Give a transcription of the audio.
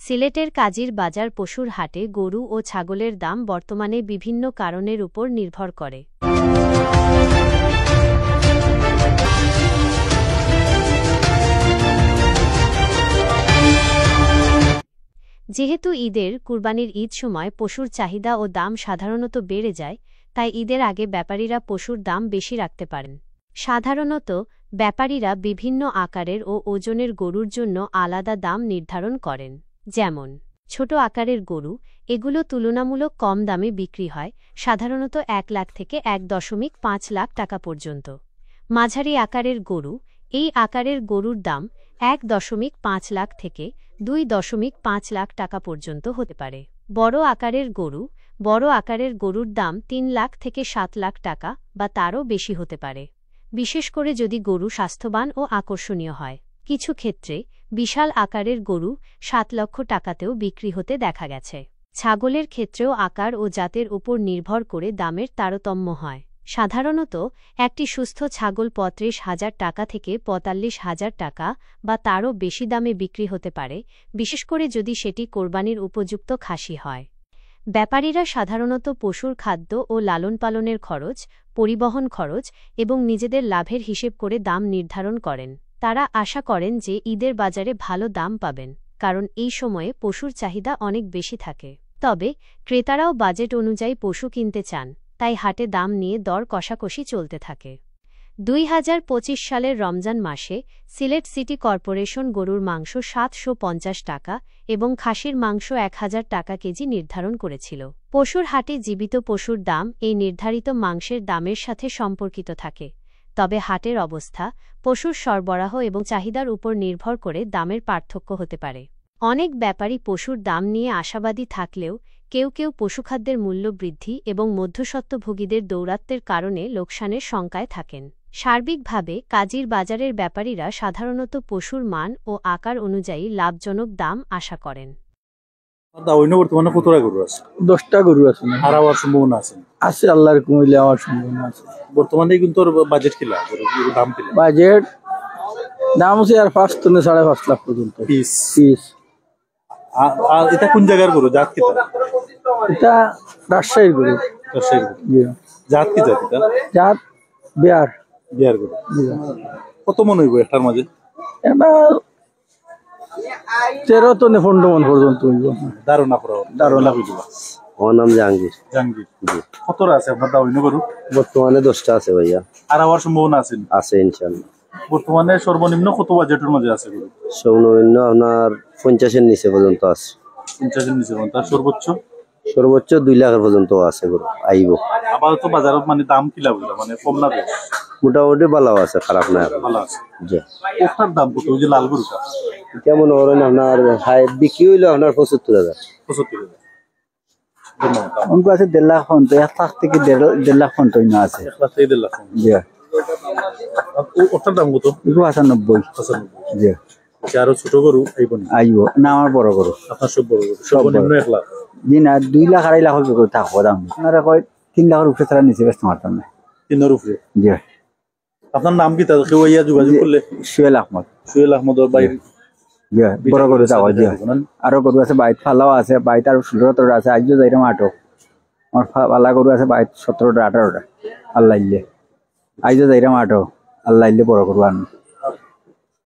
সিলেটের কাজীর বাজার পশুর হাটে গরু ও ছাগলের দাম বর্তমানে বিভিন্ন কারণের উপর নির্ভর করে। যেহেতু কুরবানির ঈদ সময় পশুর চাহিদা ও দাম সাধারণত বেড়ে যায়, তাই ঈদের আগে ব্যাপারীরা পশুর দাম বেশি রাখতে পারেন। সাধারণত ব্যাপারীরা বিভিন্ন আকারের ও ওজনের গরুর জন্য আলাদা দাম নির্ধারণ করেন। যেমন ছোট আকারের গরু, এগুলো তুলনামূলক কম দামে বিক্রি হয়, সাধারণত ১ লাখ থেকে ১.৫ লাখ টাকা পর্যন্ত। মাঝারি আকারের গরু, এই আকারের গরুর দাম ১.৫ লাখ থেকে ২.৫ লাখ টাকা পর্যন্ত হতে পারে। বড় আকারের গরুর দাম ৩ লাখ থেকে ৭ লাখ টাকা বা তারও বেশি হতে পারে, বিশেষ করে যদি গরু স্বাস্থ্যবান ও আকর্ষণীয় হয়। কিছু ক্ষেত্রে বিশাল আকারের গরু ৭ লক্ষ টাকাতেও বিক্রি হতে দেখা গেছে। ছাগলের ক্ষেত্রেও আকার ও জাতের উপর নির্ভর করে দামের তারতম্য হয়। সাধারণত একটি সুস্থ ছাগল ৩৫,০০০ টাকা থেকে ৪৫,০০০ টাকা বা তারও বেশি দামে বিক্রি হতে পারে, বিশেষ করে যদি সেটি কোরবানির উপযুক্ত খাসি হয়। ব্যাপারীরা সাধারণত পশুর খাদ্য ও লালন পালনের খরচ, পরিবহন খরচ এবং নিজেদের লাভের হিসেব করে দাম নির্ধারণ করেন। তারা আশা করেন যে ঈদের বাজারে ভালো দাম পাবেন, কারণ এই সময়ে পশুর চাহিদা অনেক বেশি থাকে। তবে ক্রেতারাও বাজেট অনুযায়ী পশু কিনতে চান, তাই হাটে দাম নিয়ে দর কষাকষি চলতে থাকে। ২০২৫ সালের রমজান মাসে সিলেট সিটি কর্পোরেশন গরুর মাংস ৭৫০ টাকা এবং খাসির মাংস ১,০০০ টাকা কেজি নির্ধারণ করেছিল। পশুর হাটে জীবিত পশুর দাম এই নির্ধারিত মাংসের দামের সাথে সম্পর্কিত থাকে। তবে হাটের অবস্থা, পশুর সরবরাহ এবং চাহিদার উপর নির্ভর করে দামের পার্থক্য হতে পারে। অনেক ব্যাপারী পশুর দাম নিয়ে আশাবাদী থাকলেও কেউ কেউ পশুখাদ্যের মূল্য বৃদ্ধি এবং মধ্যস্বত্বভোগীদের দৌরাত্ম্যের কারণে লোকসানের শঙ্কায় থাকেন। সার্বিকভাবে কাজীর বাজারের ব্যাপারীরা সাধারণত পশুর মান ও আকার অনুযায়ী লাভজনক দাম আশা করেন। বর্তমানে কতটা গরু আছে? 10টা গরু আছে। আর আবার সম্ভাবনা আছে? আছে, আল্লাহর কইলে আমার সম্ভাবনা আছে। বর্তমানে কিন্তু বাজেট কিলা, দাম কিলা? বাজেট দাম আছে আর 5 থেকে 5.5 লাখ পর্যন্ত পিস। আর এটা কোন জায়গার গরু, জাত কি? এটা রাজশাহীর গরু। রাজশাহীর গরু। জাত কি? জাত বিহার গরু। কত মন হইব একটার মাঝে? এটা 13 থেকে 15 মন পর্যন্ত হইব। দারুণা হইব। আমার নাম জাহাঙ্গীর। কতটা আছে আপনার দাওয়াইনো গরু? বর্তমানে 10টা আছে ভাইয়া। আর আবার সম্ভাবনা আছে? আছে ইনশাআল্লাহ। বর্তমানে সর্বনিম্ন কত বাজেটের মধ্যে আছে গরু? সর্বনিম্ন আপনার 50-এর নিচে পর্যন্ত আছে। 50-এর নিচে পর্যন্ত। আর সর্বোচ্চ 2 লাখের পর্যন্ত আছে গরু আইব। আপাতত বাজারত মানে দাম কি লাগবে, মানে কম না বেশ? মোটামুটি ভালো আছে, খারাপ না। ভালো আছে। জি। ওটার দাম কত? ওই যে লাল গরুটা কেমন ধরেন আপনার বিক্রি হইলো আপনার 75,000। 75,000। উনকো আছে 1.5 লাখ পর্যন্ত, 1 লাখ থেকে 1.5 লাখ পর্যন্ত আছে। 1 লাখ থেকে 1.5 লাখ। জি। ওটার দাম কত? 95। জি। আরো ছোট গরু আইব না? আমার বড় গরু। আপনার সব বড় গরু সর্বনিম্ন 1 লাখ? জি না, 2 লাখ 2.5 লাখ করে থাকবো দাম। আপনারা কয় 3 লাখের উপরে ছাড়া নিচে বেচতে পারতাম না। 3-এর উপরে? জি। আপনার নাম কি? কেউ ইয়া যোগাযোগ করলে? সোহেল আহমদ ভাই। জি, বড় গরু দাও। জি। আরো গরু আছে, বাইট ফালাও আছে, বাইট আর 16টা আছে। আজও যাইরাম 8। আমার পালা গরু আছে বাইট 17টা 18টা। আল্লাহ ইল্লে আজও যাইরাম 8। আল্লাহ ইল্লে বড় গরু আন।